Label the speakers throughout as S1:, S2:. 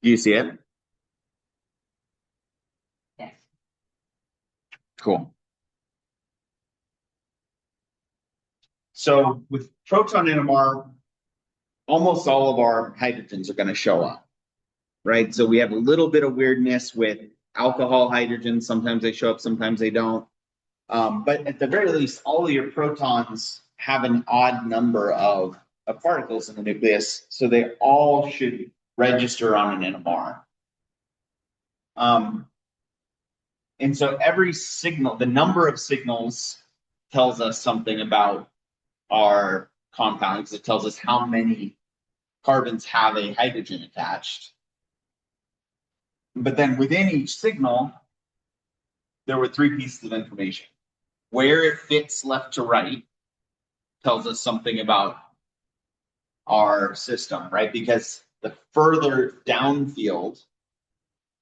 S1: Do you see it?
S2: Yes.
S1: Cool. So with proton NMR, almost all of our hydrogens are going to show up, right? So we have a little bit of weirdness with alcohol hydrogens. Sometimes they show up, sometimes they don't. But at the very least, all of your protons have an odd number of particles in the nucleus, so they all should register on an NMR. And so every signal, the number of signals tells us something about our compound because it tells us how many carbons have a hydrogen attached. But then within each signal, there were three pieces of information. Where it fits left to right tells us something about our system, right? Because the further downfield,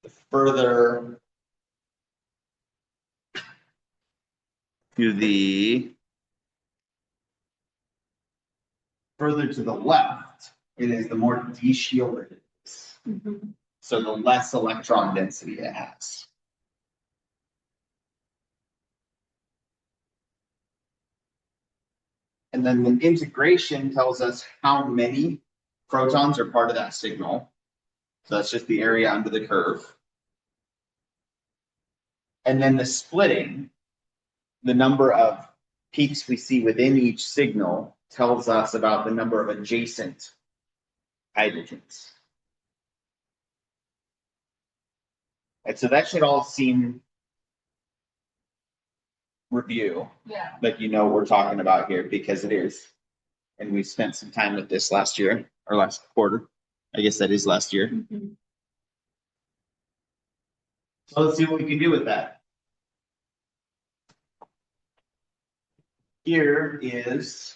S1: the further to the left it is, the more de-shielded it is.
S2: Mm-hmm.
S1: So the less electron density it has. And then the integration tells us how many protons are part of that signal. So that's just the area under the curve. And then the splitting, the number of peaks we see within each signal, tells us about the number of adjacent hydrogens. And so that should all seem review.
S2: Yeah.
S1: Like you know what we're talking about here, because it is. And we spent some time with this last year, or last quarter. I guess that is last year.
S2: Mm-hmm.
S1: So let's see what we can do with that. Here is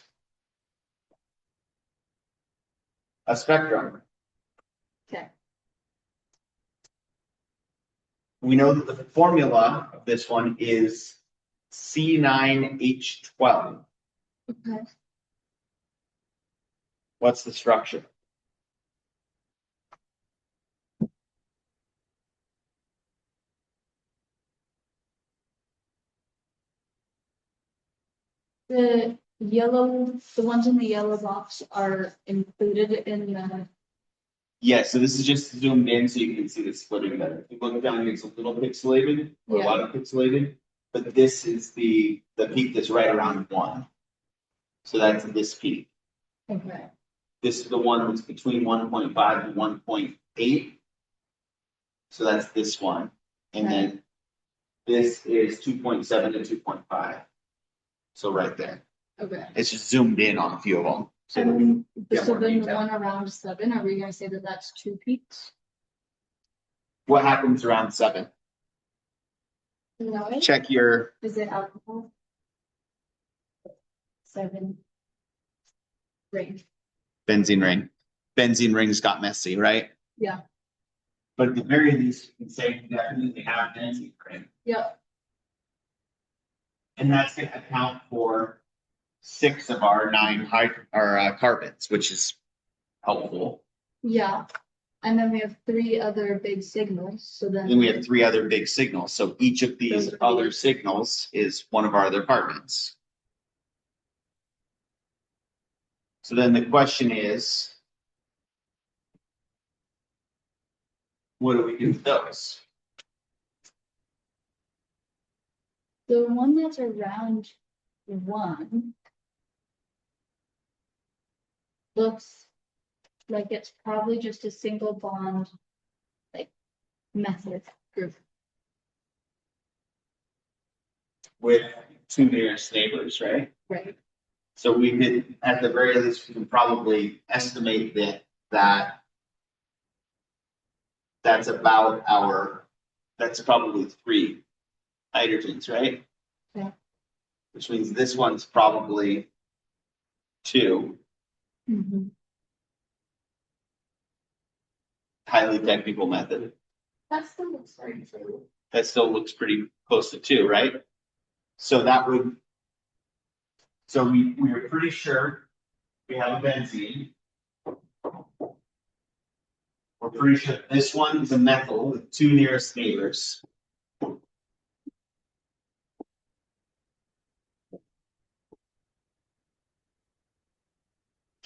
S1: a spectrum.
S2: Okay.
S1: We know that the formula of this one is C9H12.
S2: Okay.
S1: What's the structure?
S2: The ones in the yellow box are included in the.
S1: Yeah, so this is just zoomed in so you can see the splitting better. If you look down, it's a little pixelated, or a lot of pixelated, but this is the peak that's right around 1. So that's this peak.
S2: Okay.
S1: This is the one that's between 1.5 and 1.8. So that's this one. And then this is 2.7 to 2.5. So right there.
S2: Okay.
S1: It's just zoomed in on a few of them. So
S2: And
S1: get
S2: so
S1: more
S2: then the
S1: detail.
S2: one around 7, are we going to say that that's 2 peaks?
S1: What happens around 7?
S2: No.
S1: Check your.
S2: Is it alcohol? 7. Ring.
S1: Benzene ring. Benzene rings got messy, right?
S2: Yeah.
S1: But at the very least, you can say you definitely have benzene ring.
S2: Yep.
S1: And that's going to account for 6 of our 9 carbons, which is helpful.
S2: Yeah. And then we have 3 other big signals. So
S1: Then we have 3 other big signals. So each of these other signals is one of our other carbons. So then the question is, what do we do with those?
S2: the one that's around 1 looks like it's probably just a single bond, like, method group.
S1: With 2 nearest neighbors, right?
S2: Right.
S1: So we could, at the very least, we can probably estimate that that's about that's probably 3 hydrogens, right?
S2: Yeah.
S1: Which means this one's probably 2.
S2: Mm-hmm.
S1: Highly technical method.
S2: That still looks very true.
S1: That still looks pretty close to 2, right? So that would, so we are pretty sure we have a benzene. We're We're pretty sure this one is a methyl with two nearest neighbors.
S2: Can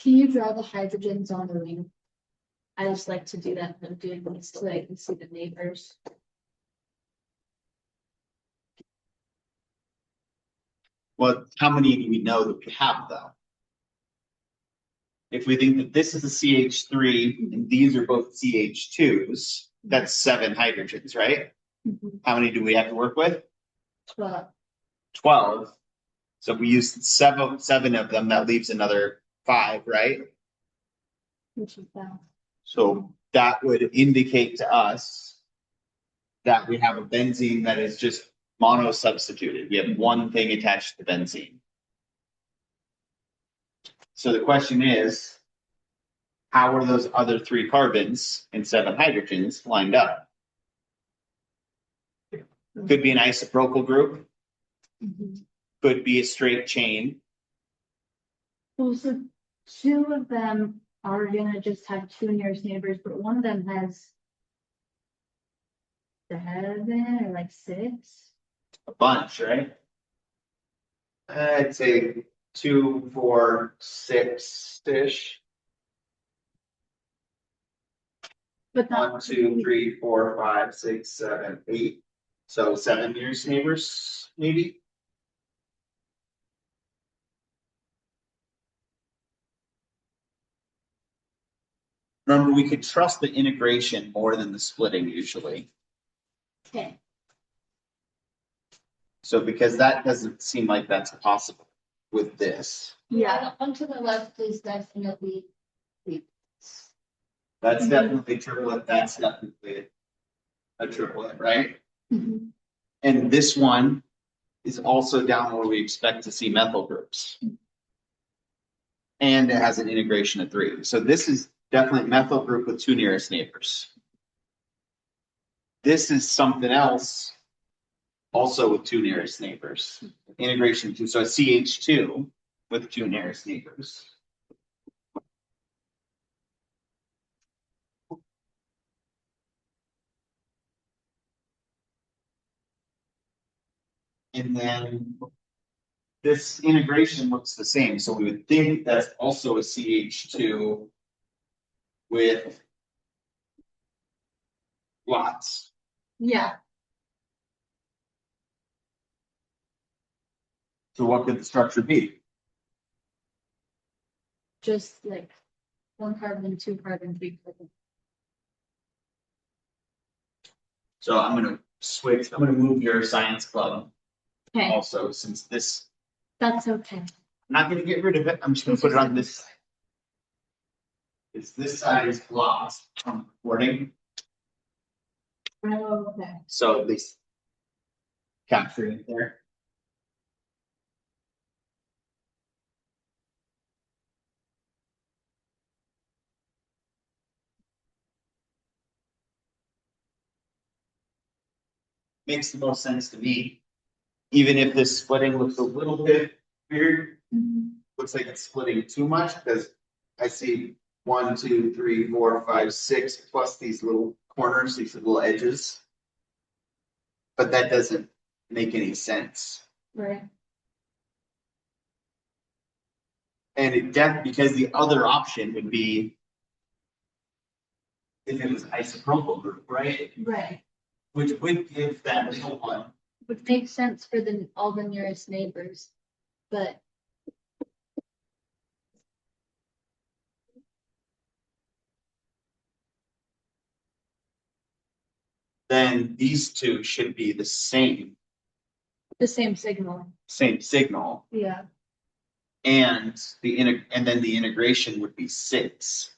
S2: you draw the hydrogens on the ring? I just like to do that when I'm doing this so I can see the neighbors.
S1: Well, how many do we know that we have though? If we think that this is a CH3 and these are both CH2s, that's 7 hydrogens, right? How many do we have to work with?
S2: 12.
S1: 12. So if we use seven of them, that leaves another 5, right?
S2: Which is that?
S1: So that would indicate to us that we have a benzene that is just mono-substituted. We have one thing attached to benzene. So the question is, how are those other 3 carbons and 7 hydrogens lined up? Could be an isopropyl group, could be a straight chain.
S2: Well, so 2 of them are gonna just have 2 nearest neighbors, but one of them has 7 or like 6.
S1: A bunch, right? I'd say 2, 4, 6-ish.
S2: But not
S1: 1, 2, 3, 4, 5, 6, 7, 8. So 7 nearest neighbors, maybe. Remember, we could trust the integration more than the splitting usually.
S2: okay.
S1: So because that doesn't seem like that's possible with this.
S2: Yeah, the one to the left is definitely.
S1: That's definitely triplet, that's definitely a triplet, right?
S2: Mhm.
S1: And this one is also down where we expect to see methyl groups. And it has an integration of 3. So this is definitely methyl group with 2 nearest neighbors. This is something else also with 2 nearest neighbors. Integration 2, so a CH2 with 2 nearest neighbors. And then this integration looks the same, so we would think that's also a CH2 with lots.
S2: Yeah,
S1: So what could the structure be?
S2: just like 1 carbon, 2 carbon, 3 carbon.
S1: So I'm gonna switch, I'm gonna move your science club
S2: Okay,
S1: also, since this,
S2: that's okay.
S1: I'm not gonna get rid of it, I'm just gonna put it on this side. It's this side is blocked from recording,
S2: Oh, okay.
S1: so at least capturing it there. Makes the most sense to me. Even if this splitting looks a little bit weird, looks like it's splitting too much, because I see 1, 2, 3, 4, 5, 6, plus these little corners, these little edges. But that doesn't make any sense.
S2: Right.
S1: And it because the other option would be if it was isopropyl group, right?
S2: Right.
S1: Which would give that little one.
S2: Would make sense for all the nearest neighbors, but.
S1: Then these two should be the same
S2: The same signal.
S1: signal.
S2: Yeah.
S1: And and then the integration would be 6.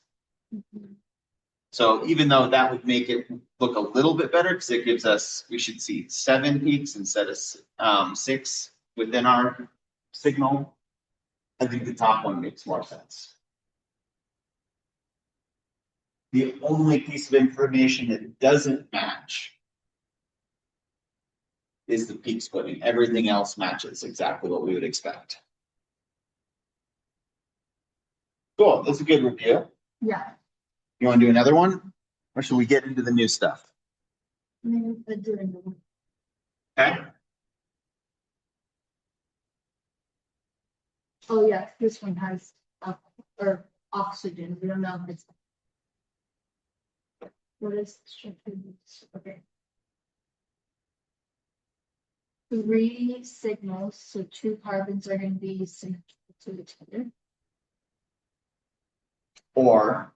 S1: So even though that would make it look a little bit better, because it gives us, we should see 7 peaks instead of 6 within our signal. I think the top one makes more sense. The only piece of information that doesn't match is the peak splitting. Everything else matches exactly what we would expect. Cool, that's a good review.
S2: Yeah.
S1: You want to do another one? Or should we get into the new stuff?
S2: Maybe I do another.
S1: Okay.
S2: Oh, yeah, this one has, or oxygen, we don't know if it's. What is, okay. 3 signals, so 2 carbons are gonna be symmetrical to each other.
S1: Or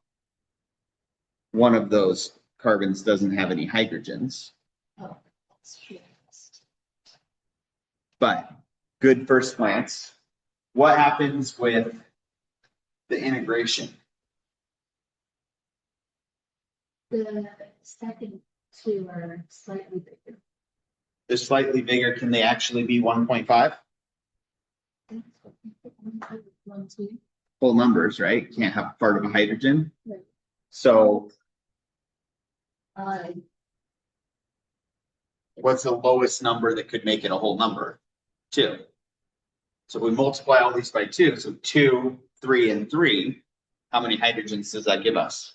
S1: one of those carbons doesn't have any hydrogens.
S2: Oh, that's true.
S1: But good first glance. What happens with the integration?
S2: The second 2 are slightly bigger.
S1: They're slightly bigger. Can they actually be 1.5?
S2: That's what I think. 1, 2.
S1: Whole numbers, right? Can't have part of a hydrogen.
S2: Right.
S1: So
S2: Uh,
S1: what's the lowest number that could make it a whole number? 2. So we multiply all these by 2. So 2, 3, and 3. How many hydrogens does that give us?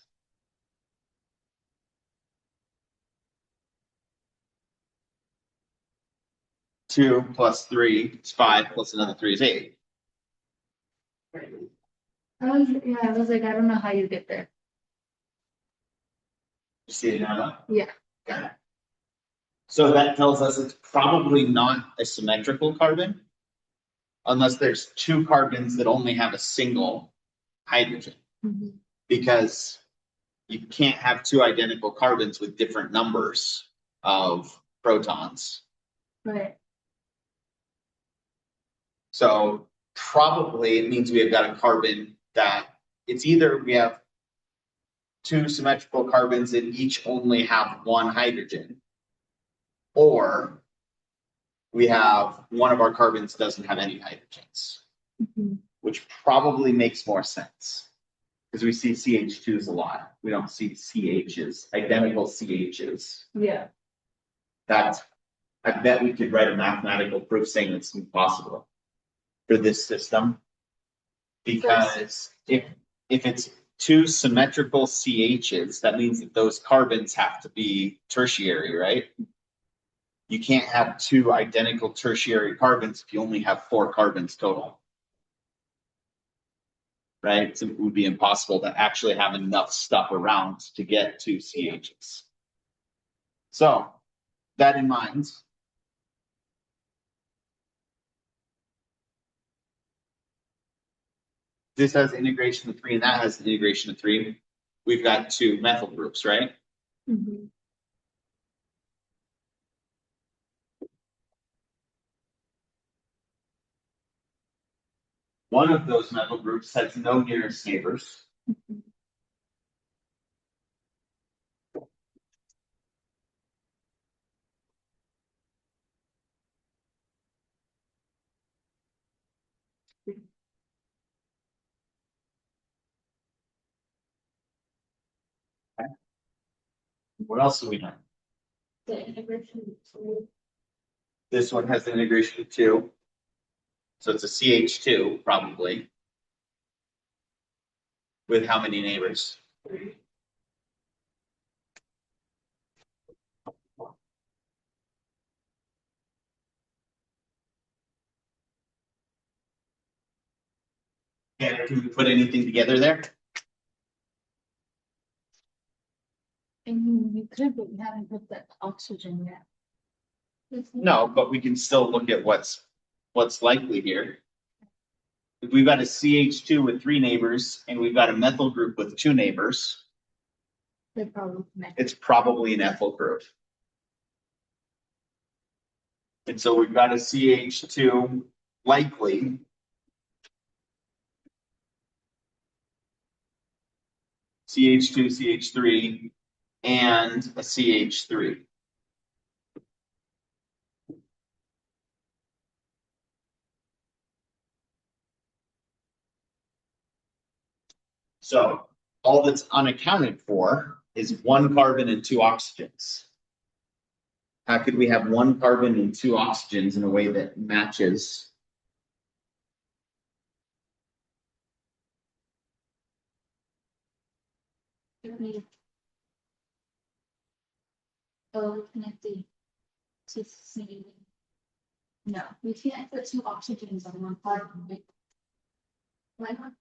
S1: 2 plus 3 is 5 plus another 3 is 8.
S2: I was like, I don't know how you get there.
S1: You see it now?
S2: Yeah.
S1: Okay. So that tells us it's probably not a symmetrical carbon unless there's 2 carbons that only have a single hydrogen,
S2: Mhm.
S1: because you can't have 2 identical carbons with different numbers of protons.
S2: Right.
S1: So probably it means we have got a carbon that it's either we have 2 symmetrical carbons that each only have 1 hydrogen, or we have one of our carbons doesn't have any hydrogens,
S2: Mhm.
S1: which probably makes more sense because we see CH2s a lot. We don't see CHs, identical CHs.
S2: Yeah.
S1: That I bet we could write a mathematical proof saying it's impossible for this system, because if it's 2 symmetrical CHs, that means that those carbons have to be tertiary, right? You can't have 2 identical tertiary carbons if you only have 4 carbons total. Right? So it would be impossible to actually have enough stuff around to get 2 CHs. So, that in mind, this has integration of 3 and that has integration of 3. We've got 2 methyl groups, right?
S2: Mhm.
S1: One of those methyl groups has no nearest neighbors.
S2: Mhm.
S1: What else do we know?
S2: The integration between.
S1: This one has the integration of 2. So it's a CH2, probably. With how many neighbors?
S2: 3.
S1: And can we put anything together there?
S2: And you could, but we haven't put that oxygen yet.
S1: No, but we can still look at what's likely here. If we've got a CH2 with 3 neighbors and we've got a methyl group with 2 neighbors,
S2: They probably connect.
S1: it's probably an ethyl group. And so we've got a CH2 likely. CH2, CH3, and a CH3. So all that's unaccounted for is 1 carbon and 2 oxygens. How could we have 1 carbon and 2 oxygens in a way that matches?
S2: O connected to C. No, we can't put two oxygens on one carbon, right? Why not?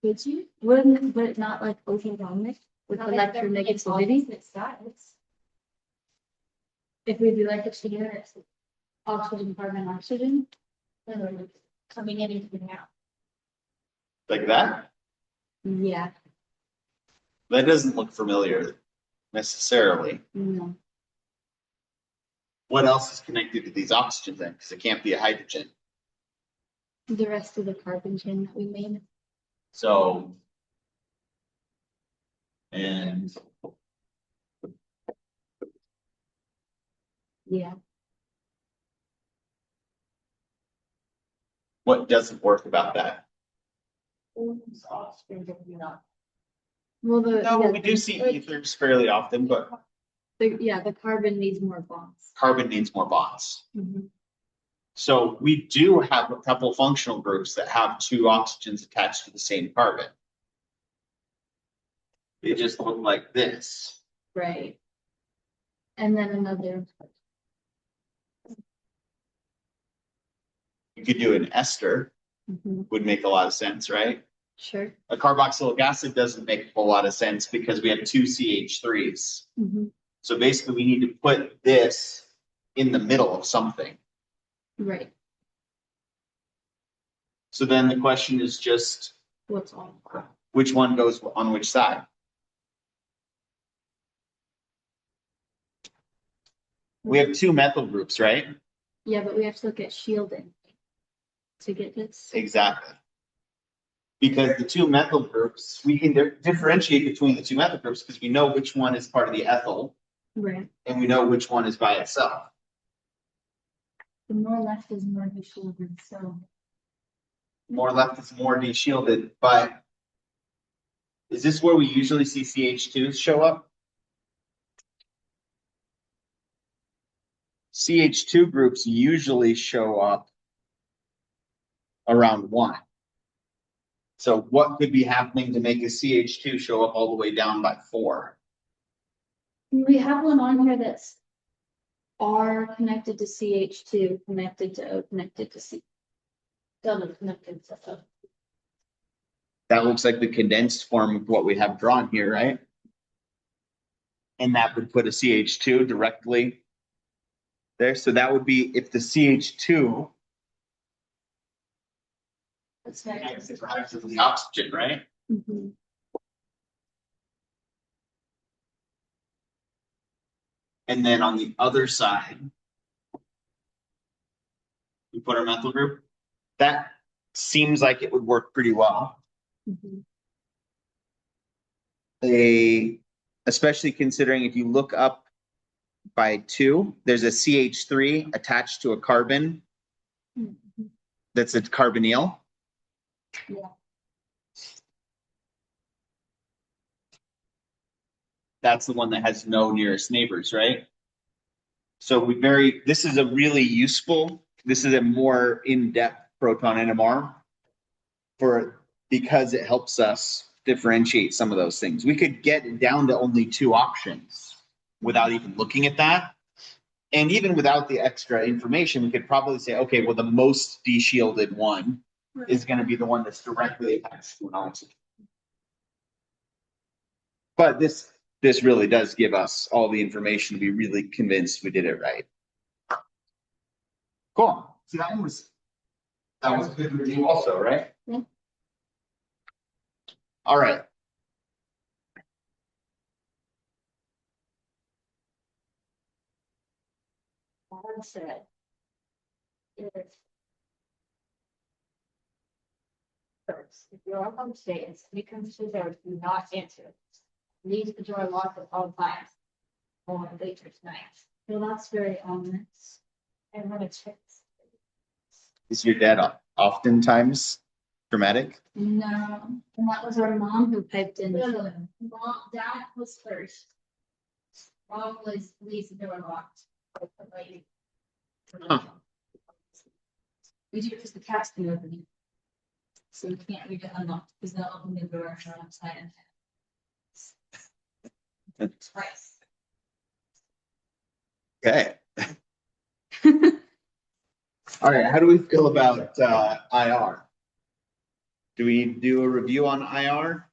S2: Could you? Would it not like overwhelming with electronegativity? It does. If we do like it together, it's oxygen, carbon, oxygen, then we're coming in and coming out.
S1: Like that?
S2: Yeah,
S1: That doesn't look familiar necessarily.
S2: no,
S1: What else is connected to these oxygens then? Because it can't be a hydrogen.
S2: the rest of the carbon chain that we made.
S1: So. And
S2: Yeah,
S1: what doesn't work about that?
S2: well,
S1: No, we do see ethers fairly often, but
S2: the carbon needs more bonds.
S1: carbon needs more bonds.
S2: Mhm.
S1: So we do have a couple functional groups that have two oxygens attached to the same carbon. They just look like this.
S2: Right. And then another,
S1: You could do an ester, would make a lot of sense, right?
S2: sure.
S1: A carboxylic acid doesn't make a whole lot of sense because we have two CH3s. So basically we need to put this in the middle of something.
S2: Right,
S1: So then the question is just
S2: what's on?
S1: which one goes on which side? We have two methyl groups, right?
S2: Yeah, but we have to look at shielding to get this.
S1: Exactly. Because the two methyl groups, we can differentiate between the two methyl groups because we know which one is part of the ethyl
S2: Right.
S1: and we know which one is by itself.
S2: The more left is more shielded, so.
S1: More left is more de-shielded, but is this where we usually see CH2s show up? CH2 groups usually show up around 1. So what could be happening to make a CH2 show up all the way down by 4?
S2: We have one on here that's R connected to CH2, connected to O, connected to C. Double connected to O.
S1: That looks like the condensed form of what we have drawn here, right? And that would put a CH2 directly there. So that would be if the CH2
S2: That's right.
S1: connects to the oxygen, right? And then on the other side, we put our methyl group. That seems like it would work pretty well. Especially considering if you look up by 2, there's a CH3 attached to a carbon. That's a carbonyl.
S2: Yeah.
S1: That's the one that has no nearest neighbors, right? So this is a really useful, this is a more in-depth proton NMR because it helps us differentiate some of those things. We could get down to only 2 options without even looking at that. And even without the extra information, we could probably say, okay, well, the most de-shielded one is going to be the one that's directly attached to an oxygen. But this really does give us all the information to be really convinced we did it right. Cool. So that was a good review also, right?
S2: Yeah.
S1: All right.
S2: Said is first, if your home states we consider do not answer, leave the door locked at all times or later tonight. Well, that's very ominous. And when it's fixed.
S1: Is your dad oftentimes dramatic?
S2: No, and that was our mom who piped in. Mom, Dad was first. Mom was leaves the door locked.
S1: Huh.
S2: We do it because the cats can open it. So you can't leave it unlocked because they'll open the door from outside. Twice.
S1: Okay. All right, how do we feel about IR? Do we do a review on IR?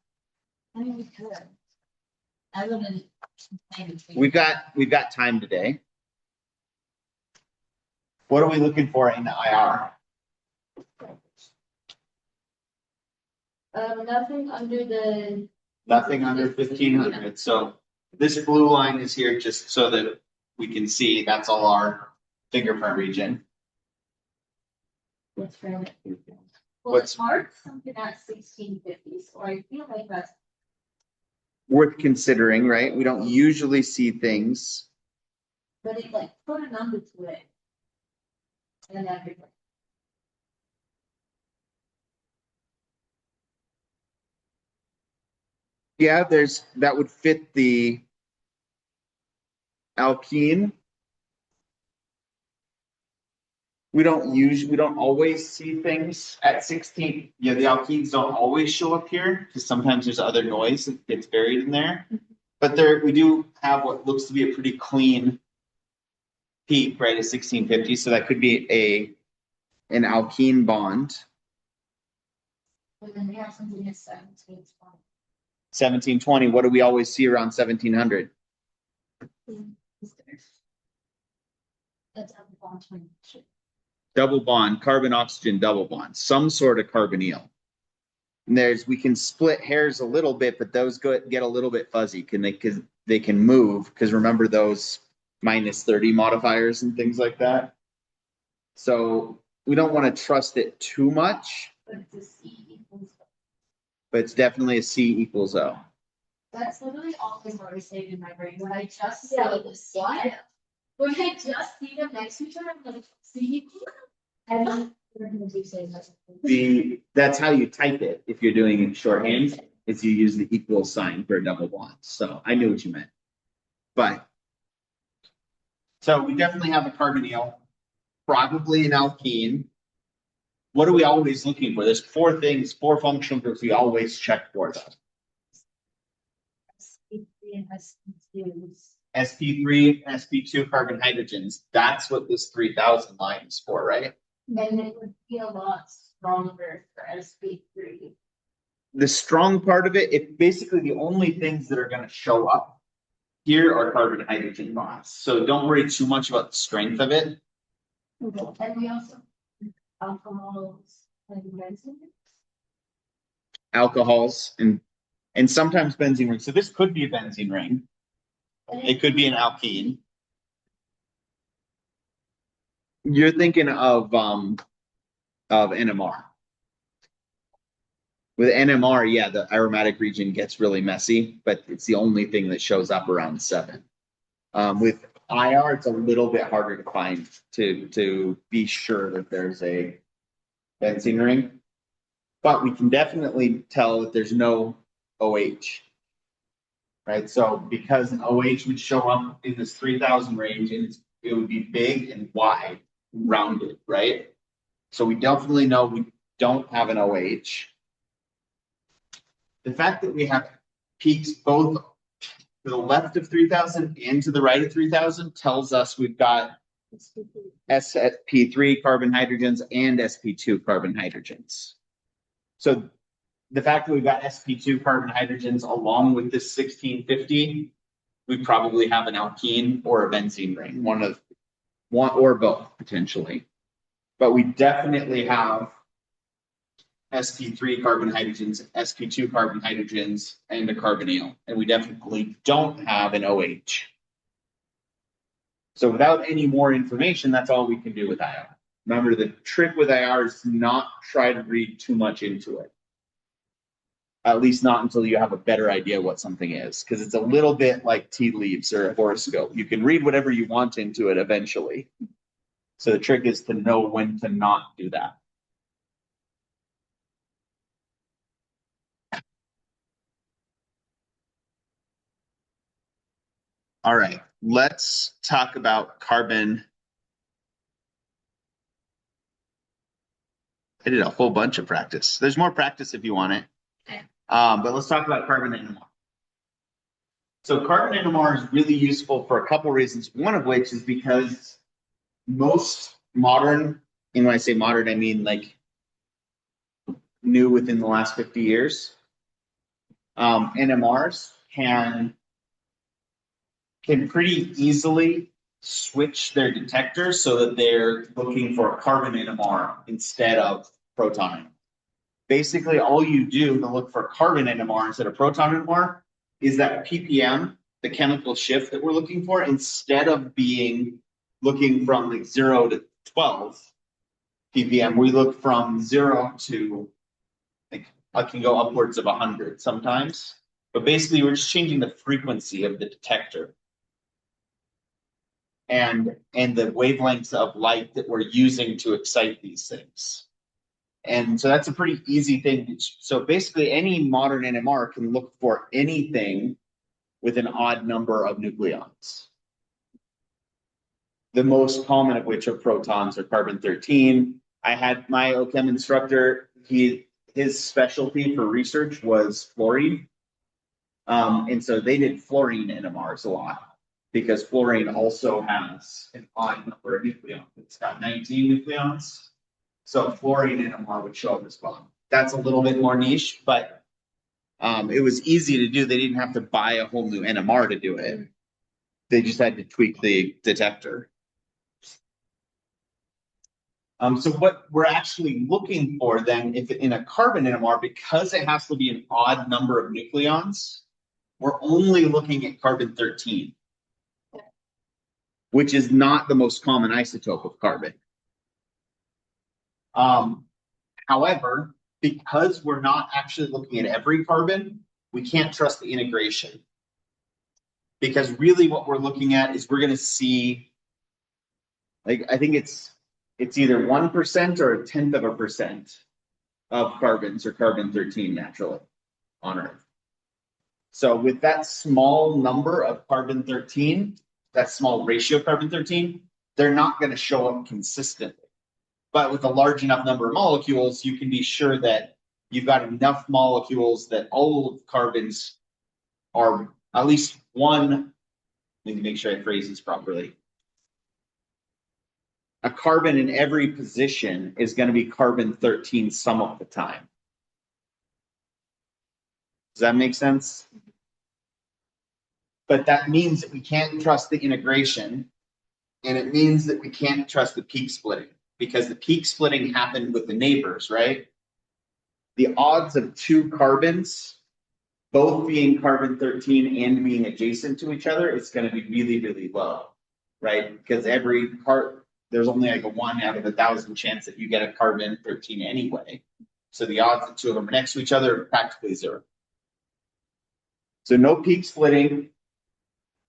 S2: I mean, we could. I wouldn't.
S1: We've got time today. What are we looking for in IR?
S2: Nothing under the.
S1: Nothing under 1500. So this blue line is here just so that we can see that's all our fingerprint region.
S2: What's right? Well,
S1: What's-
S2: it's hard something at 1650, so I feel like that's.
S1: Worth considering, right? We don't usually see things.
S2: But it like put a number to it. And everything.
S1: Yeah, that would fit the alkene. We don't always see things at 16. Yeah, the alkenes don't always show up here because sometimes there's other noise that gets buried in there. But we do have what looks to be a pretty clean peak, right, at 1650. So that could be an alkene bond.
S2: But then we have something at 17.
S1: 1720. What do we always see around 1700?
S2: That's up to 122.
S1: Double bond, carbon oxygen double bond, some sort of carbonyl. And we can split hairs a little bit, but those get a little bit fuzzy. Because they can move, because remember those -30 modifiers and things like that. So we don't want to trust it too much.
S2: But it's a C equals.
S1: But it's definitely a C equals O.
S2: That's literally always what I say in my brain when I just see the C. When I just see them next to each other, I'm like, C. And then we're gonna do say that.
S1: That's how you type it if you're doing it shorthand, is you use the equal sign for a double bond. So I knew what you meant. But so we definitely have a carbonyl, probably an alkene. What are we always looking for? There's four functional groups we always check for though.
S2: SP3 and SP2.
S1: SP3, SP2 carbon hydrogens. That's what this 3000 line is for, right?
S2: And it would be a lot stronger for SP3.
S1: The strong part of it basically the only things that are going to show up here are carbon hydrogen bonds. So don't worry too much about the strength of it.
S2: And we also alcohols and benzene.
S1: Alcohols and sometimes benzene rings. So this could be a benzene ring. It could be an alkene. You're thinking of NMR. With NMR, yeah, the aromatic region gets really messy, but it's the only thing that shows up around 7. With IR, it's a little bit harder to find to be sure that there's a benzene ring, but we can definitely tell that there's no OH. Right, so because an OH would show up in this 3000 range, and it would be big and wide, rounded, right? So we definitely know we don't have an OH. The fact that we have peaks both to the left of 3000 and to the right of 3000 tells us we've got sp3 carbon hydrogens and sp2 carbon hydrogens. So the fact that we've got sp2 carbon hydrogens along with this 1650, we probably have an alkene or a benzene ring, one or both potentially. But we definitely have sp3 carbon hydrogens, sp2 carbon hydrogens, and a carbonyl. And we definitely don't have an OH. So without any more information, that's all we can do with IR. Remember, the trick with IR is to not try to read too much into it. At least not until you have a better idea what something is, because it's a little bit like tea leaves or a horoscope. You can read whatever you want into it eventually. So the trick is to know when to not do that. All right, let's talk about carbon. I did a whole bunch of practice. There's more practice if you want it.
S2: Okay.
S1: But let's talk about carbon NMR. So carbon NMR is really useful for a couple reasons. One of which is because most modern, and when I say modern, I mean like new within the last 50 years, NMRs can pretty easily switch their detectors so that they're looking for a carbon NMR instead of proton. Basically, all you do to look for carbon NMR instead of proton NMR is that ppm, the chemical shift that we're looking for, instead of being looking from like 0 to 12 ppm, we look from 0 to like I can go upwards of 100 sometimes. But basically, we're just changing the frequency of the detector and the wavelengths of light that we're using to excite these things. And so that's a pretty easy thing. So basically, any modern NMR can look for anything with an odd number of nucleons. The most common of which are protons or carbon-13. I had my OChem instructor, his specialty for research was fluorine. And so they did fluorine NMRs a lot because fluorine also has an odd number of nucleons. It's got 19 nucleons. So fluorine NMR would show up as well. That's a little bit more niche, but it was easy to do. They didn't have to buy a whole new NMR to do it. They just had to tweak the detector. So what we're actually looking for then, if in a carbon NMR, because it has to be an odd number of nucleons, we're only looking at carbon-13, which is not the most common isotope of carbon. However, because we're not actually looking at every carbon, we can't trust the integration. Because really what we're looking at is we're going to see, like, I think it's either 1% or 0.1% of carbons or carbon-13 naturally on Earth. So with that small number of carbon-13, that small ratio of carbon-13, they're not going to show up consistently. But with a large enough number of molecules, you can be sure that you've got enough molecules that all of carbons are at least one. Let me make sure I phrase this properly. A carbon in every position is going to be carbon-13 some of the time. Does that make sense? But that means that we can't trust the integration, and it means that we can't trust the peak splitting, because the peak splitting happened with the neighbors, right? The odds of two carbons both being carbon-13 and being adjacent to each other is going to be really, really low, right? Because there's only like a 1 out of 1,000 chance that you get a carbon-13 anyway. So the odds that two of them are next to each other are practically 0. So no peak splitting,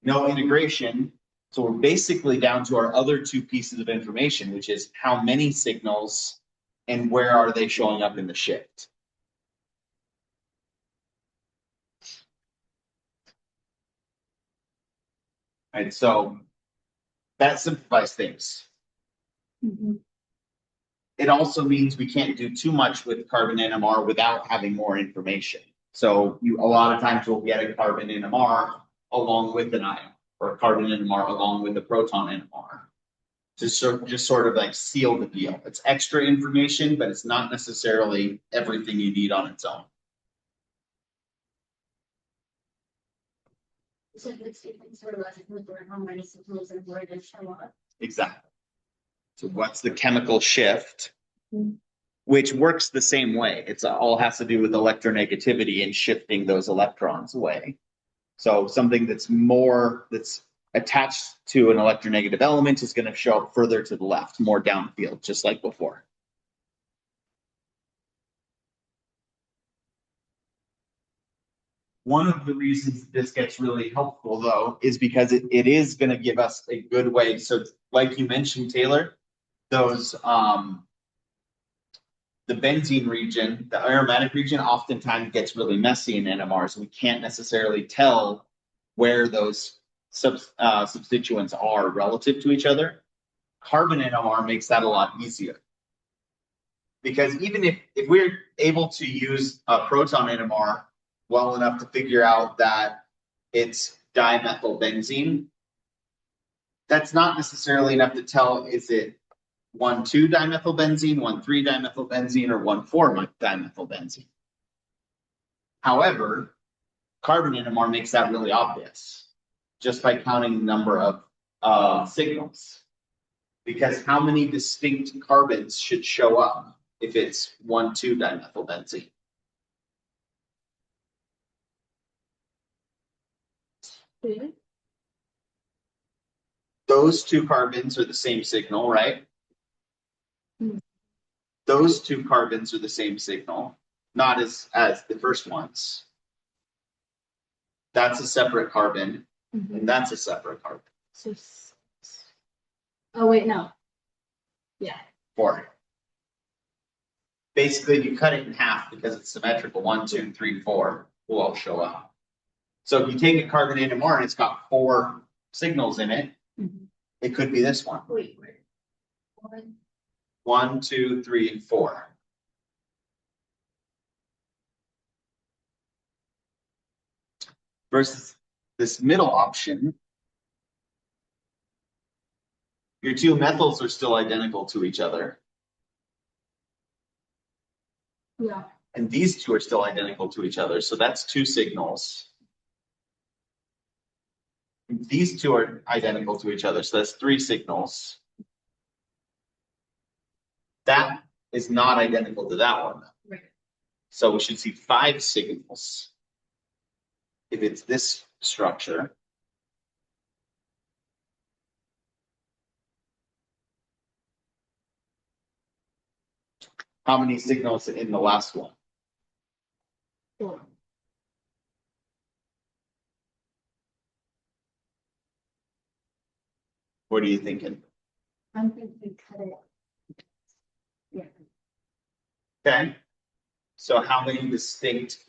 S1: no integration. So we're basically down to our other two pieces of information, which is how many signals and where are they showing up in the shift. Right, so that simplifies things. Mm-hmm. It also means we can't do too much with carbon NMR without having more information. So a lot of times we'll get a carbon NMR along with an ion, or a carbon NMR along with a proton NMR. Just sort of like seal the deal. It's extra information, but it's not necessarily everything you need on its own.
S2: So it's sort of like how many signals and where they show up.
S1: Exactly. So what's the chemical shift, which works the same way? It's all has to do with electronegativity and shifting those electrons away. So something that's attached to an electronegative element is going to show up further to the left, more downfield, just like before. One of the reasons this gets really helpful, though, is because it is going to give us a good way. So like you mentioned, Taylor, those the benzene region, the aromatic region, oftentimes gets really messy in NMRs. We can't necessarily tell where those substituents are relative to each other. Carbon NMR makes that a lot easier. Because even if we're able to use a proton NMR well enough to figure out that it's dimethylbenzene. That's not necessarily enough to tell, is it 1,2-dimethylbenzene, 1,3-dimethylbenzene, or 1,4-dimethylbenzene. However, carbon NMR makes that really obvious just by counting the number of signals. Because how many distinct carbons should show up if it's 1,2-dimethylbenzene?
S2: Okay.
S1: Those two carbons are the same signal, right?
S2: Hmm.
S1: Those two carbons are the same signal, not as the first ones. That's a separate carbon, and that's a separate carbon.
S2: So, oh wait, no. Yeah.
S1: 4. Basically, if you cut it in half because it's symmetrical, 1, 2, 3, 4 will all show up. So if you take a carbon NMR and it's got 4 signals in it, it could be this one.
S2: Wait.
S1: 1, 2, 3, 4. Versus this middle option, your 2 methyls are still identical to each other.
S2: Yeah.
S1: And these 2 are still identical to each other. So that's 2 signals. These 2 are identical to each other. So that's 3 signals. That is not identical to that one.
S2: Right.
S1: So we should see 5 signals if it's this structure. How many signals in the last one?
S2: 4.
S1: What are you thinking?
S2: I'm thinking cut it. Yeah.
S1: Okay. So how many distinct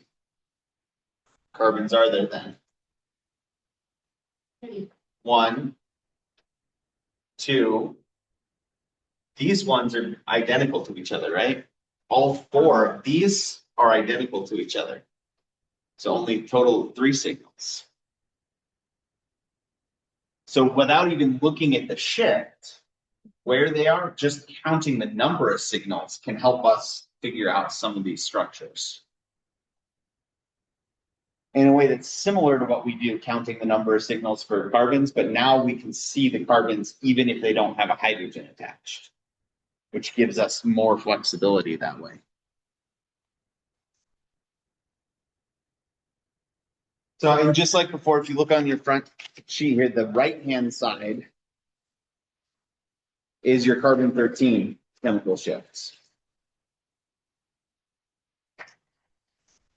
S1: carbons are there then? 1, 2. These ones are identical to each other, right? All 4 of these are identical to each other. So only total 3 signals. So without even looking at the shift, where they are, just counting the number of signals can help us figure out some of these structures. In a way that's similar to what we do counting the number of signals for carbons, but now we can see the carbons even if they don't have a hydrogen attached, which gives us more flexibility that way. So, and just like before, if you look on your front sheet here, the right-hand side is your carbon-13 chemical shifts.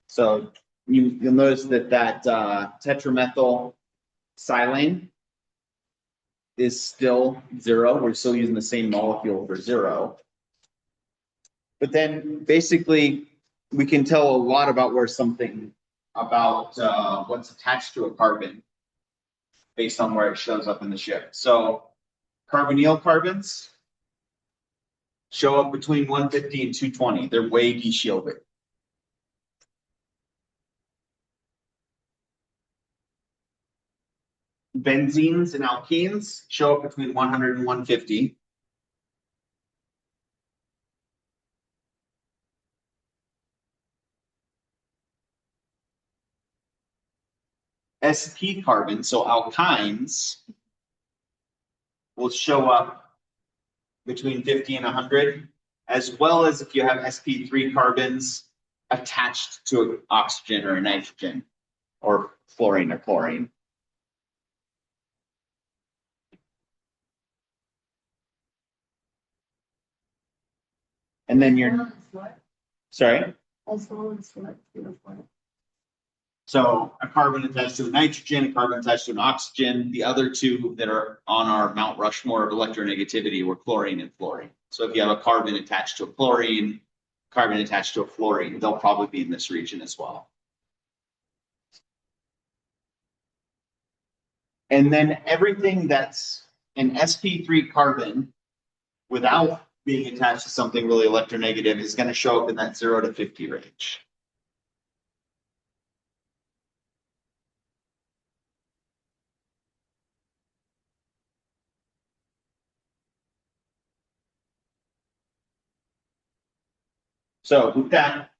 S1: So you'll notice that tetramethyl silane is still 0. We're still using the same molecule for 0. But then basically we can tell a lot about where something about what's attached to a carbon based on where it shows up in the shift. So carbonyl carbons show up between 150 and 220. They're way de-shielded. Benzenes and alkenes show up between 100 and 150. sp carbons, so alkynes, will show up between 50 and 100, as well as if you have sp3 carbons attached to oxygen or nitrogen, or fluorine or chlorine. And then you're, sorry?
S2: As well as what?
S1: So a carbon attached to a nitrogen, a carbon attached to an oxygen. The other 2 that are on our Mount Rushmore of electronegativity were chlorine and fluorine. So if you have a carbon attached to a chlorine, carbon attached to a fluorine, they'll probably be in this region as well. And then everything that's an sp3 carbon without being attached to something really electronegative is going to show up in that 0 to 50 range. So with that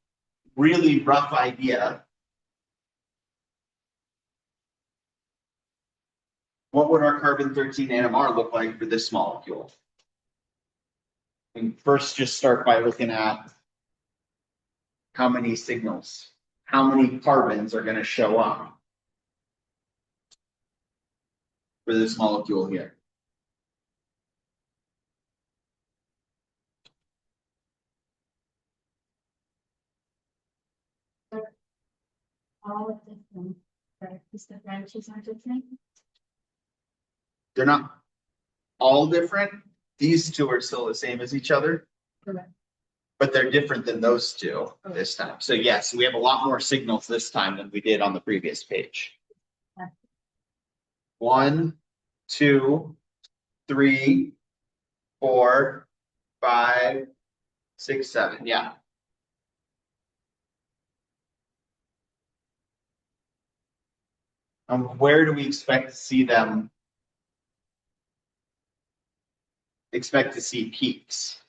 S1: really rough idea, what would our carbon-13 NMR look like for this molecule? And first, just start by looking at how many signals, how many carbons are going to show up for this molecule here.
S2: All of different, right, because the branches are different.
S1: They're not all different. These two are still the same as each other.
S2: Correct.
S1: But they're different than those two this time. So yes, we have a lot more signals this time than we did on the previous page. 1, 2, 3, 4, 5, 6, 7. Yeah. Where do we expect to see them? Expect to see peaks?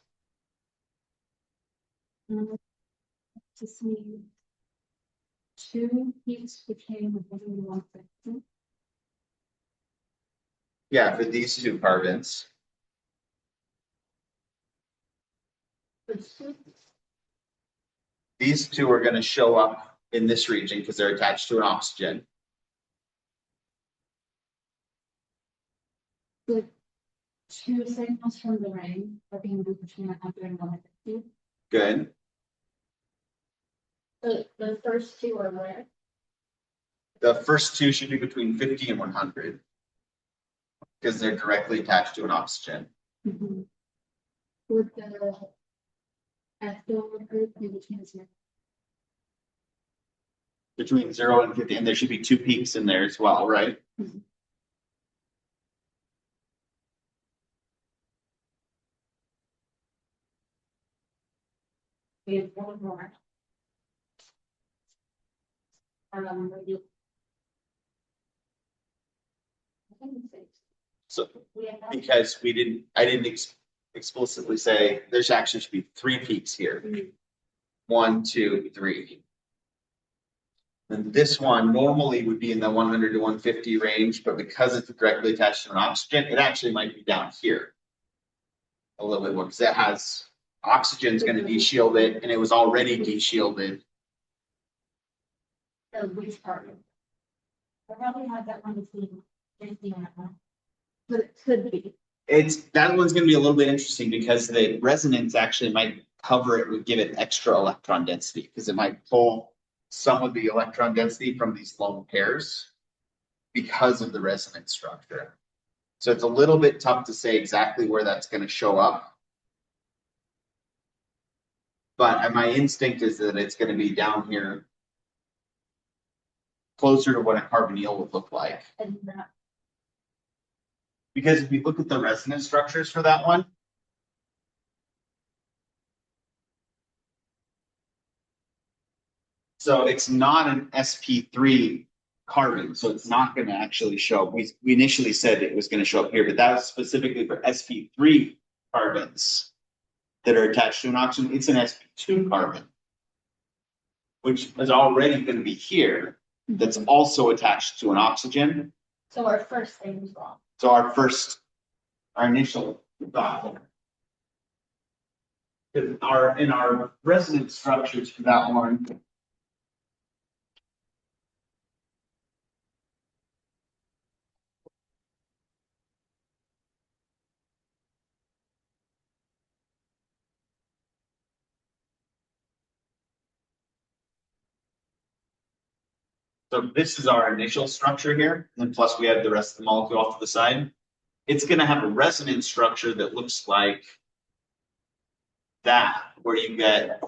S2: To see two peaks between the 150.
S1: Yeah, for these two carbons. These two are going to show up in this region because they're attached to an oxygen.
S2: The two signals from the ring are being moved between 100 and 150.
S1: Good.
S2: The first two are where?
S1: The first two should be between 50 and 100 because they're directly attached to an oxygen.
S2: Mm-hmm. Would the ethyl group be between 0?
S1: Between 0 and 50, and there should be two peaks in there as well, right?
S2: Mm-hmm. We have one more. Maybe.
S1: So because I didn't explicitly say there's actually should be 3 peaks here. 1, 2, 3. And this one normally would be in the 100 to 150 range, but because it's directly attached to an oxygen, it actually might be down here a little bit more because it has oxygen's going to de-shield it, and it was already de-shielded.
S2: The which part? I probably had that one between 50 and 100. But it could be.
S1: That one's going to be a little bit interesting because the resonance actually might cover it, would give it extra electron density because it might pull some of the electron density from these lone pairs because of the resonance structure. So it's a little bit tough to say exactly where that's going to show up. But my instinct is that it's going to be down here closer to what a carbonyl would look like.
S2: And that.
S1: Because if you look at the resonance structures for that one, so it's not an sp3 carbon, so it's not going to actually show up. We initially said it was going to show up here, but that was specifically for sp3 carbons that are attached to an oxygen. It's an sp2 carbon, which is already going to be here, that's also attached to an oxygen.
S2: So our first thing was wrong.
S1: So our initial thought. In our resonance structures for that one. So this is our initial structure here, and plus we have the rest of the molecule off to the side. It's going to have a resonance structure that looks like that, where you get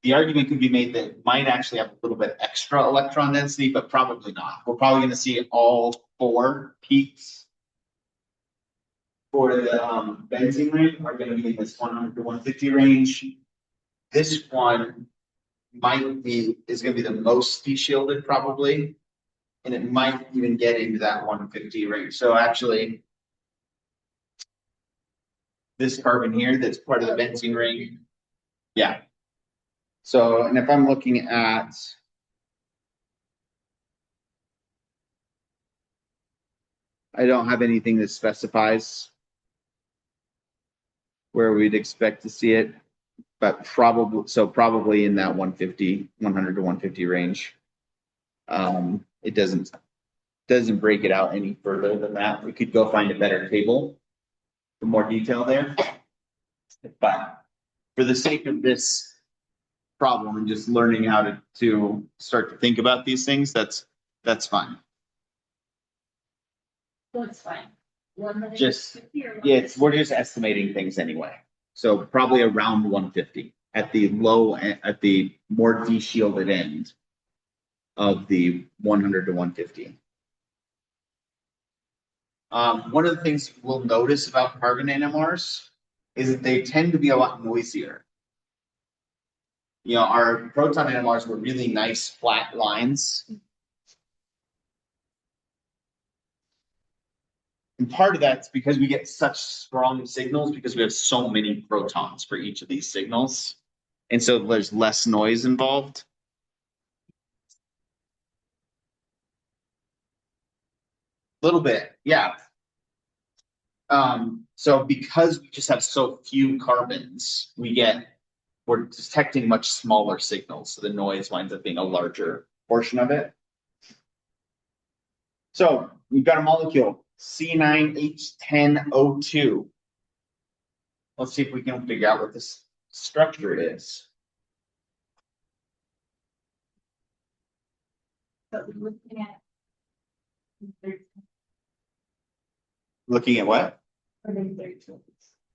S1: the argument could be made that it might actually have a little bit extra electron density, but probably not. We're probably going to see all 4 peaks for the benzene ring are going to be in this 100 to 150 range. This one is gonna be the most de-shielded probably. And it might even get into that 150 range. So actually, this carbon here, that's part of the benzene ring. Yeah. So, and if I'm looking at, I don't have anything that specifies where we'd expect to see it, but probably in that 150, 100 to 150 range. It doesn't break it out any further than that. We could go find a better table for more detail there. But for the sake of this problem and just learning how to start to think about these things, that's fine.
S2: That's fine.
S1: Just, yeah, we're just estimating things anyway. So probably around 150 at the more de-shielded end of the 100 to 150. One of the things we'll notice about carbon NMRs is that they tend to be a lot noisier. You know, our proton NMRs were really nice flat lines. And part of that's because we get such strong signals because we have so many protons for each of these signals. And so there's less noise involved. A little bit, yeah. So because we just have so few carbons, we're detecting much smaller signals. So the noise winds up being a larger portion of it. So we've got a molecule, C9H10O2. Let's see if we can figure out what this structure is.
S2: But we're looking at.
S1: Looking at what?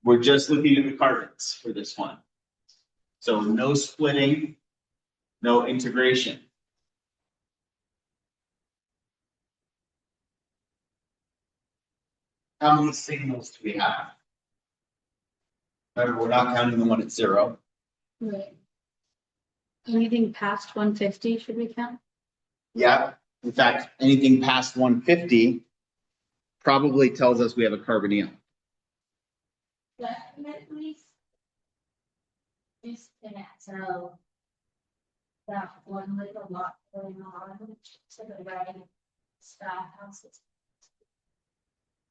S1: We're just looking at the carbons for this one. So no splitting, no integration. How many signals do we have? Remember, we're not counting the one at 0.
S2: Right. Anything past 150 should we count?
S1: Yeah. In fact, anything past 150 probably tells us we have a carbonyl.
S2: Definitely. So that one with a lot going on to the right staff houses.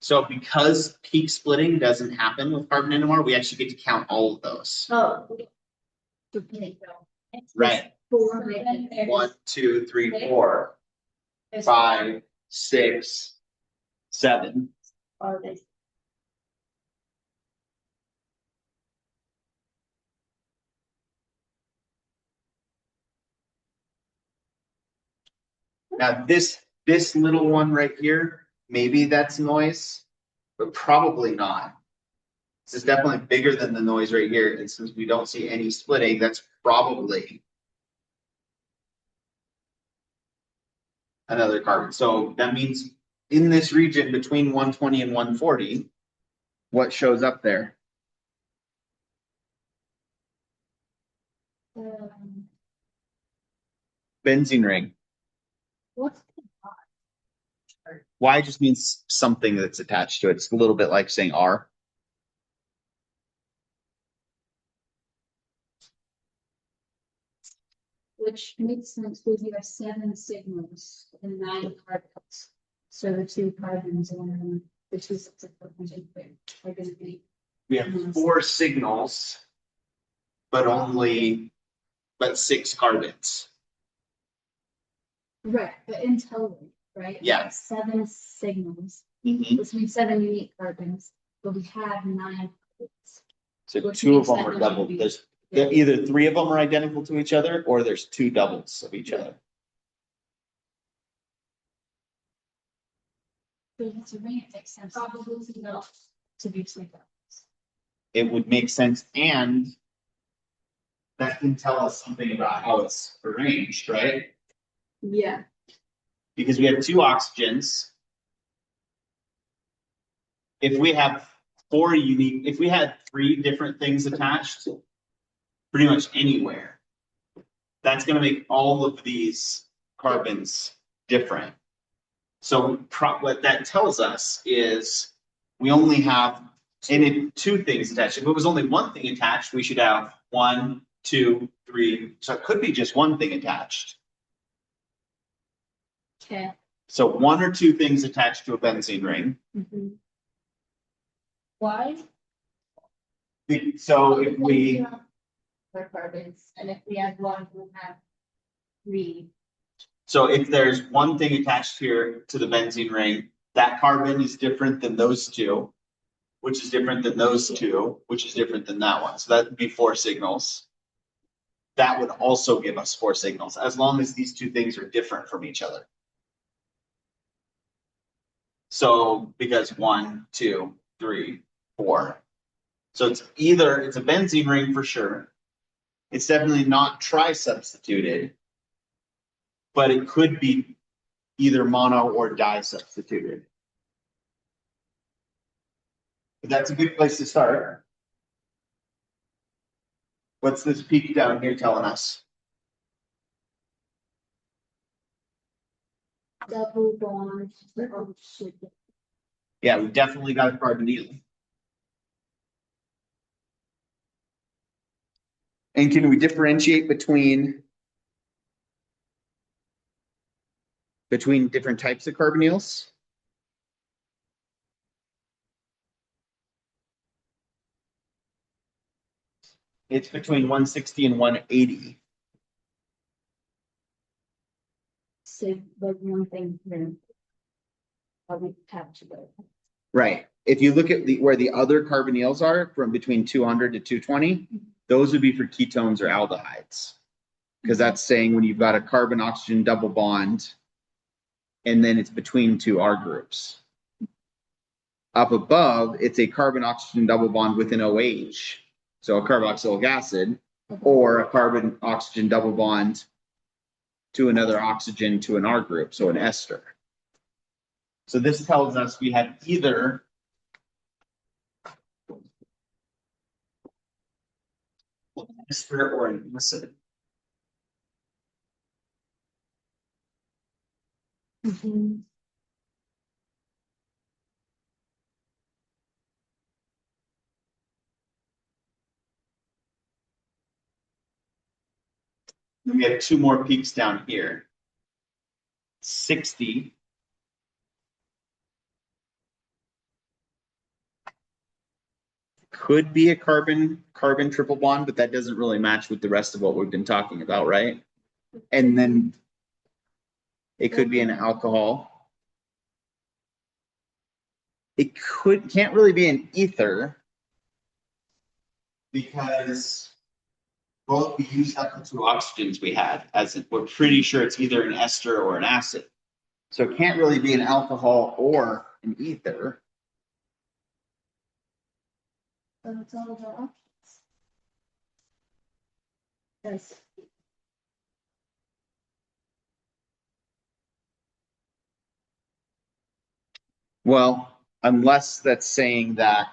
S1: So because peak splitting doesn't happen with carbon NMR, we actually get to count all of those.
S2: Oh.
S1: Right. 1, 2, 3, 4, 5, 6, 7.
S2: Are they?
S1: Now this little one right here, maybe that's noise, but probably not. This is definitely bigger than the noise right here. And since we don't see any splitting, that's probably another carbon. So that means in this region between 120 and 140, what shows up there? Benzene ring.
S2: What's
S1: Y just means something that's attached to it. It's a little bit like saying R.
S2: which makes sense because you have 7 signals and 9 carbons. So the 2 carbons and the 2 sets of carbons are going to be.
S1: We have 4 signals, but 6 carbons.
S2: Right, but in total, right?
S1: Yeah.
S2: 7 signals.
S1: Mm-hmm.
S2: This means 7 unique carbons, but we have 9 carbons.
S1: So
S2: Which
S1: 2 of
S2: means
S1: them
S2: that
S1: are
S2: there
S1: double.
S2: should be-
S1: There's either 3 of them are identical to each other, or there's 2 doubles of each other.
S2: So it's a ring, it makes sense. Probably enough to be 2 carbons.
S1: It would make sense, and that can tell us something about how it's arranged, right?
S2: Yeah.
S1: Because we have 2 oxygens. If we have 4 unique, if we had 3 different things attached, pretty much anywhere. That's gonna make all of these carbons different. So what that tells us is we only have two things attached. If it was only one thing attached, we should have 1, 2, 3. So it could be just one thing attached.
S2: Okay.
S1: So 1 or 2 things attached to a benzene ring.
S2: Why?
S1: So if we,
S2: For carbons, and if we have one, we have 3.
S1: so if there's one thing attached here to the benzene ring, that carbon is different than those 2, which is different than those 2, which is different than that one. So that would be 4 signals. That would also give us 4 signals, as long as these 2 things are different from each other. So because 1, 2, 3, 4. So it's a benzene ring for sure. It's definitely not tri-substituted, but it could be either mono or di-substituted. But that's a good place to start. What's this peak down here telling us?
S2: Double bond.
S1: Yeah, we definitely got a carbonyl. And can we differentiate between different types of carbonyls? It's between 160 and 180.
S2: So, but one thing here. Are we captured it?
S1: Right. If you look at where the other carbonyls are from between 200 to 220, those would be for ketones or aldehydes. Because that's saying when you've got a carbon oxygen double bond and then it's between 2 R groups. Up above, it's a carbon oxygen double bond with an OH, so a carboxylic acid, or a carbon oxygen double bond to another oxygen to an R group, so an ester. So this tells us we had either an ester or an acid. Then we have 2 more peaks down here. 60. Could be a carbon triple bond, but that doesn't really match with the rest of what we've been talking about, right? And then it could be an alcohol. It can't really be an ether because both we used up the 2 oxygens we had, we're pretty sure it's either an ester or an acid. So it can't really be an alcohol or an ether.
S2: So it's all the options. Yes.
S1: Well, unless that's saying that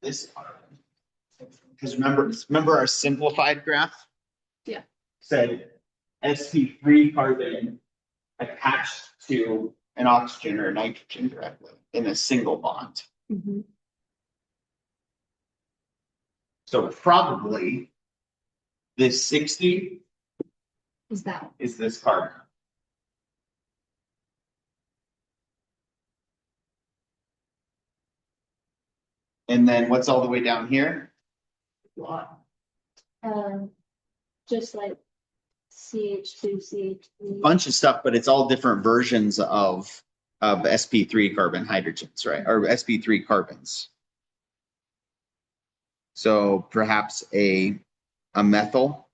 S1: this, because remember our simplified graph?
S2: Yeah.
S1: Said sp3 carbon attached to an oxygen or a nitrogen directly in a single bond. So probably this 60
S2: Is that?
S1: is this carbon. And then what's all the way down here?
S2: Just like CH2, CH3.
S1: Bunch of stuff, but it's all different versions of sp3 carbon hydrogens, right? Or sp3 carbons. So perhaps a methyl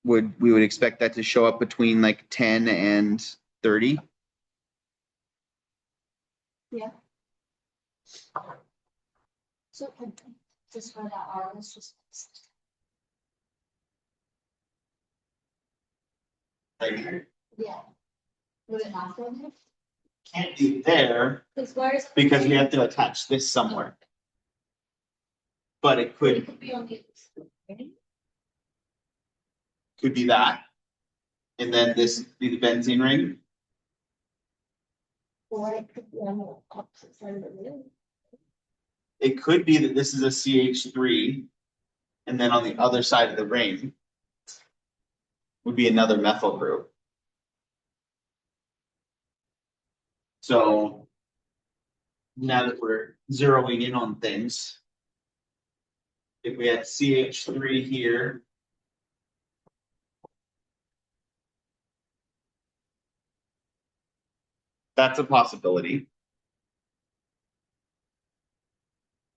S1: we would expect that to show up between like 10 and 30.
S2: Yeah. So just for that R, let's just.
S1: Right here.
S2: Yeah. Would it not go there?
S1: can't be there
S2: Because where's?
S1: because we have to attach this somewhere. But it
S2: It
S1: could
S2: could be on the.
S1: be that. And then this be the benzene ring.
S2: Or it could be on the opposite side of the ring.
S1: It could be that this is a CH3, and then on the other side of the ring would be another methyl group. So now that we're zeroing in on things, if we had CH3 here, that's a possibility.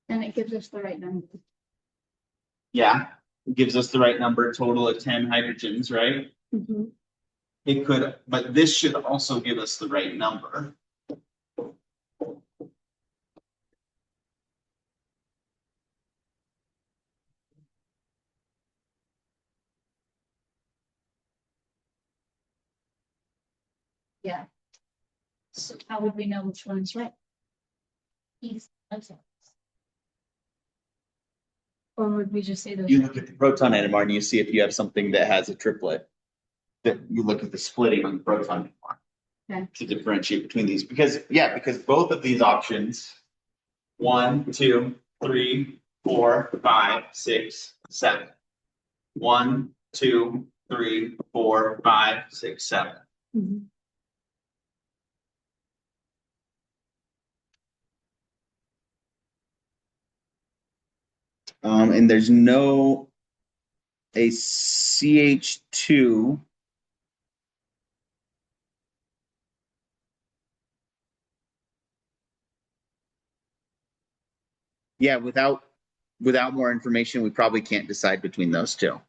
S2: And it gives us the right number.
S1: Yeah, it gives us the right number, total of 10 hydrogens, right?
S2: Mhm.
S1: It could, but this should also give us the right number.
S2: Yeah. So how would we know which one's right? Easy. Okay. Or would we just say those?
S1: You look at the proton NMR and you see if you have something that has a triplet. That you look at the splitting on the proton NMR.
S2: Okay.
S1: To differentiate between these, because both of these options, 1, 2, 3, 4, 5, 6, 7. 1, 2, 3, 4, 5, 6, 7.
S2: Mhm.
S1: And there's no a CH2. Yeah, without more information, we probably can't decide between those two.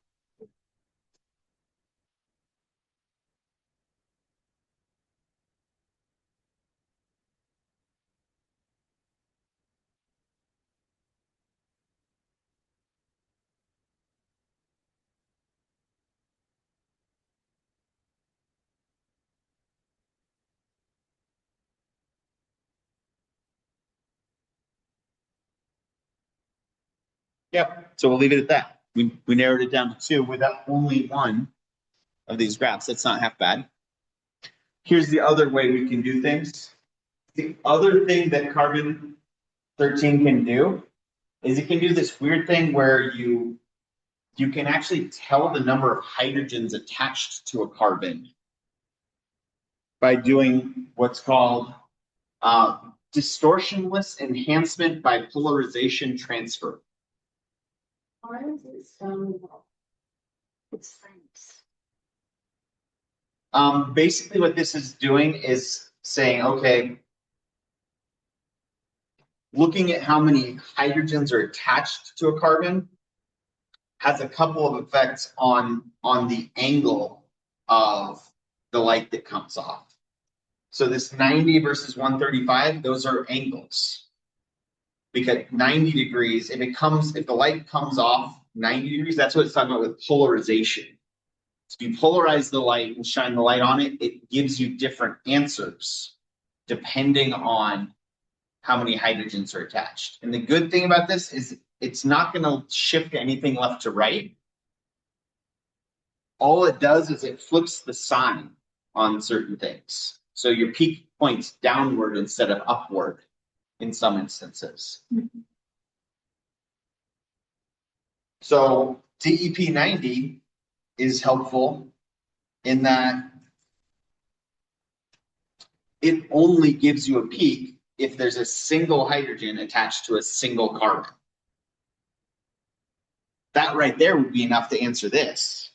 S1: Yep. So we'll leave it at that. We narrowed it down to 2 without only one of these graphs. That's not half bad. Here's the other way we can do things. The other thing that carbon 13 can do is it can do this weird thing where you can actually tell the number of hydrogens attached to a carbon by doing what's called distortionless enhancement by polarization transfer.
S2: Why does it sound? It's science.
S1: Basically what this is doing is saying, okay, looking at how many hydrogens are attached to a carbon has a couple of effects on the angle of the light that comes off. So this 90 versus 135, those are angles. Because 90 degrees, if the light comes off 90 degrees, that's what it's talking about with polarization. So if you polarize the light and shine the light on it, it gives you different answers depending on how many hydrogens are attached. And the good thing about this is it's not going to shift anything left to right. All it does is it flips the sign on certain things. So your peak points downward instead of upward in some instances.
S2: Mhm.
S1: So DEP 90 is helpful in that it only gives you a peak if there's a single hydrogen attached to a single carbon. That right there would be enough to answer this.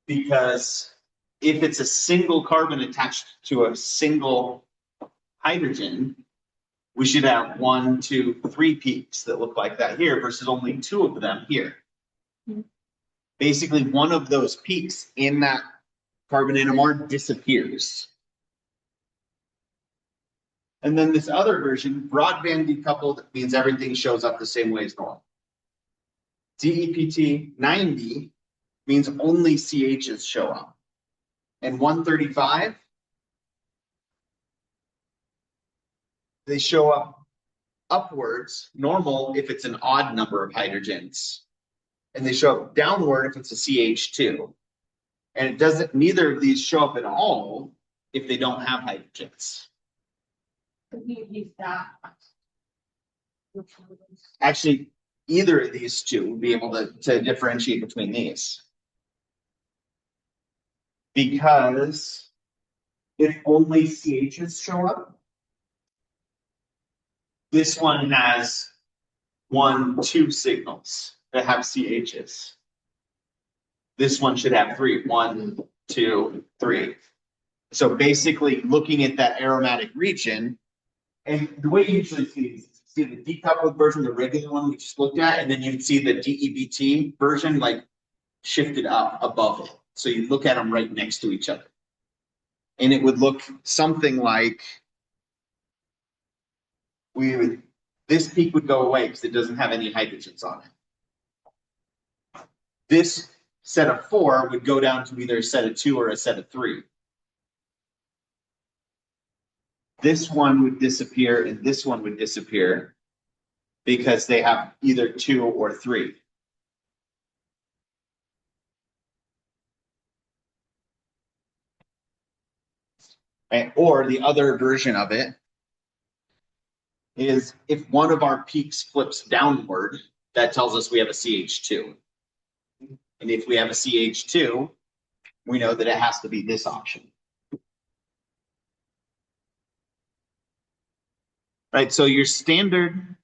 S1: Because if it's a single carbon attached to a single hydrogen, we should have 1, 2, 3 peaks that look like that here versus only 2 of them here.
S2: Mm-hmm.
S1: Basically, one of those peaks in that carbon NMR disappears. And then this other version, broadband decoupled, means everything shows up the same way as normal. DEPT 90 means only CHs show up. And 135 they show up upwards, normal if it's an odd number of hydrogens, and they show up downward if it's a CH2. And it doesn't, neither of these show up at all if they don't have hydrogens.
S2: Could you use that?
S1: Actually, either of these two would be able to differentiate between these. Because if only CHs show up, this one has 1, 2 signals that have CHs. This one should have 3, 1, 2, 3. So basically looking at that aromatic region, and the way you usually see the decoupled version, the regular one we just looked at, and then you'd see the DEBT version like shifted up above it. So you look at them right next to each other. And it would look something like this peak would go away because it doesn't have any hydrogens on it. This set of 4 would go down to either a set of 2 or a set of 3. This one would disappear and this one would disappear because they have either 2 or 3. Right? Or the other version of it is if one of our peaks flips downward, that tells us we have a CH2. And if we have a CH2, we know that it has to be this option. Right, so your standard,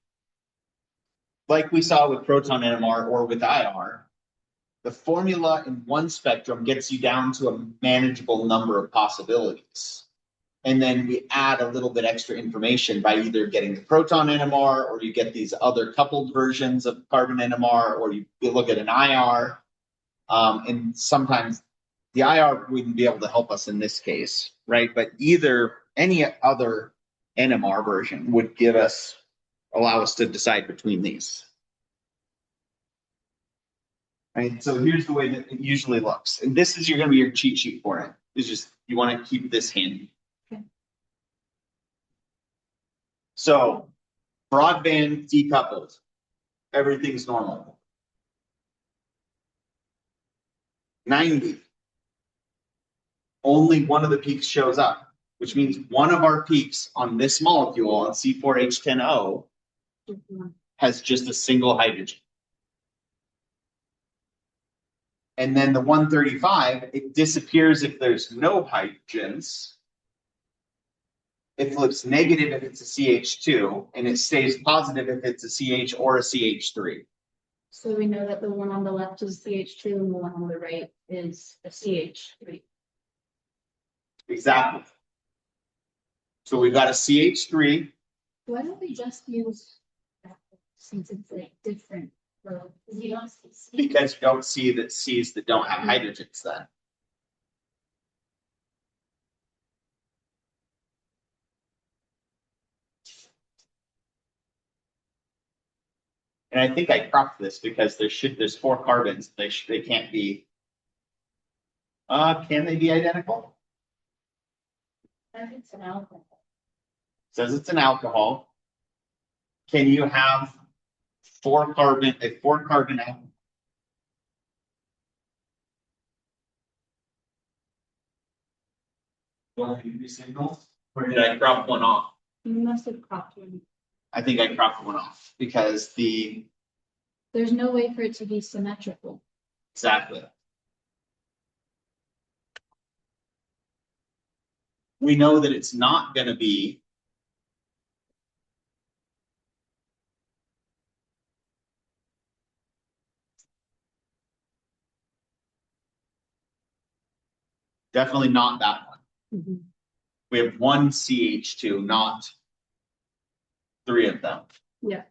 S1: like we saw with proton NMR or with IR, the formula in one spectrum gets you down to a manageable number of possibilities. And then we add a little bit extra information by either getting the proton NMR or you get these other coupled versions of carbon NMR, or you look at an IR. And sometimes the IR wouldn't be able to help us in this case, right? But any other NMR version would allow us to decide between these. Right, so here's the way that it usually looks. And this is going to be your cheat sheet for it. It's just, you want to keep this handy.
S2: Okay.
S1: So broadband decoupled, everything's normal. 90, only one of the peaks shows up, which means one of our peaks on this molecule on C4H10O has just a single hydrogen. And then the 135, it disappears if there's no hydrogens. It flips negative if it's a CH2, and it stays positive if it's a CH or a CH3.
S2: So we know that the one on the left is CH2 and the one on the right is a CH3.
S1: Exactly. So we've got a CH3.
S2: Why don't we just use that since it's like different? You don't see
S1: Because you don't see that C's that don't have hydrogens then. And I think I cropped this because there's 4 carbons. They can't be. Can they be identical?
S2: it's an alcohol.
S1: Says it's an alcohol. Can you have 4 carbon alcohol? Signals? Or did I crop one off?
S2: You must have cropped one.
S1: I think I cropped one off because
S2: There's no way for it to be symmetrical.
S1: exactly. We know that it's not going to be definitely not that one.
S2: Mm-hmm.
S1: We have 1 CH2, not 3 of them.
S2: Yeah.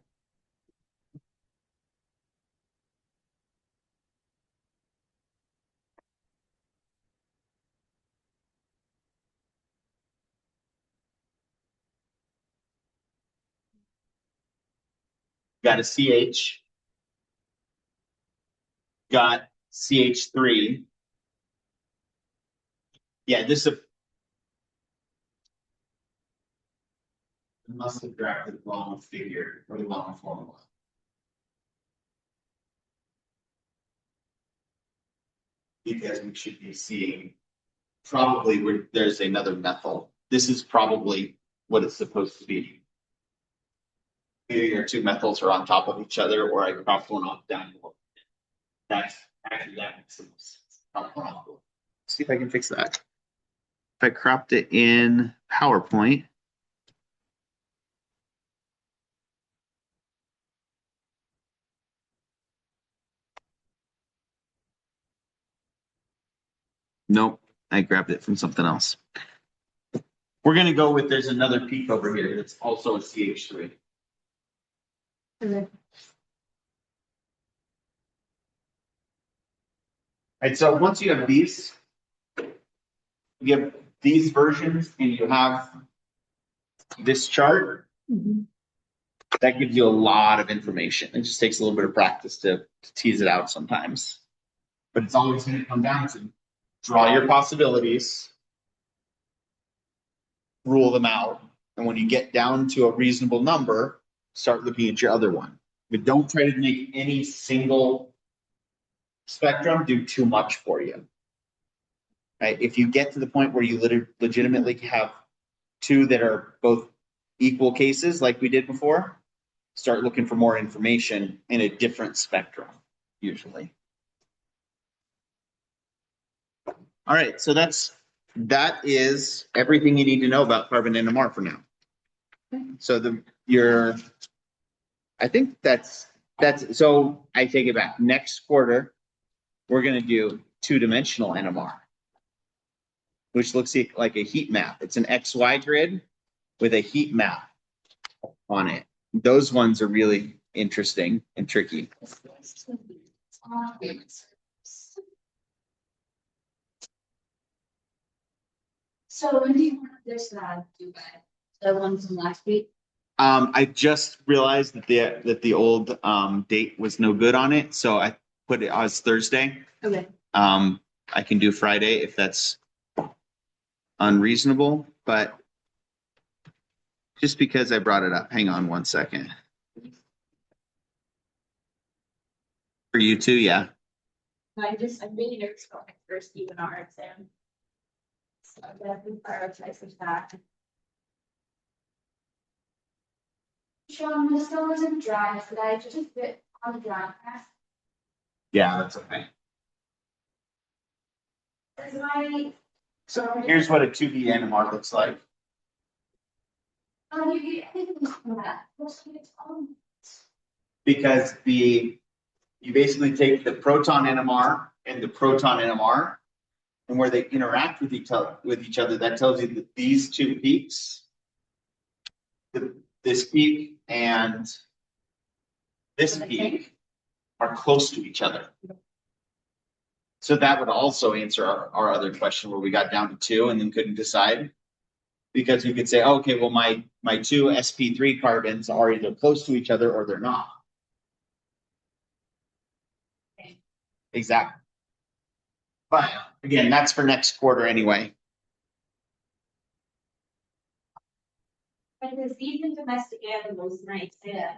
S1: Got a CH. Got CH3. Yeah, this is must have drafted the wrong figure or the wrong formula. Because we should be seeing probably where there's another methyl. This is probably what it's supposed to be. Maybe our two methyls are on top of each other, or I cropped one off down below. That's actually that makes some sense. See if I can fix that. If I cropped it in PowerPoint. Nope, I grabbed it from something else. We're gonna go with there's another peak over here that's also a CH3.
S2: Okay.
S1: Right, so once you have these, you have these versions and you have this chart, that gives you a lot of information. It just takes a little bit of practice to tease it out sometimes. But it's always going to come down to draw your possibilities, rule them out, and when you get down to a reasonable number, start looking at your other one. But don't try to make any single spectrum do too much for you. Right? If you get to the point where you legitimately have two that are both equal cases, like we did before, start looking for more information in a different spectrum, usually. All right, so that is everything you need to know about carbon NMR for now. So I think that's so I take it back. Next quarter, we're going to do two-dimensional NMR, which looks like a heat map. It's an XY grid with a heat map on it. Those ones are really interesting and tricky.
S2: So when do you want this lab due by? The ones from last week?
S1: I just realized that the old date was no good on it, so I put it as Thursday.
S2: Okay.
S1: I can do Friday if that's unreasonable, but just because I brought it up, hang on one second. For you too, yeah.
S2: I'm really nervous about my first UNR exam. So I'm gonna prioritize with that. Sean, the still wasn't dry, so I just fit on the dry press.
S1: Yeah, that's okay. So here's what a 2D NMR looks like.
S2: Oh, you get anything from that?
S1: Because you basically take the proton NMR and the proton NMR, and where they interact with each other, that tells you that these two peaks, this peak and this peak, are close to each other. So that would also answer our other question where we got down to 2 and then couldn't decide. Because you could say, oh, okay, well, my two sp3 carbons are either close to each other or they're not.
S2: Okay.
S1: Exactly. But again, that's for next quarter anyway.
S2: Because these in domestic animals, nice, yeah.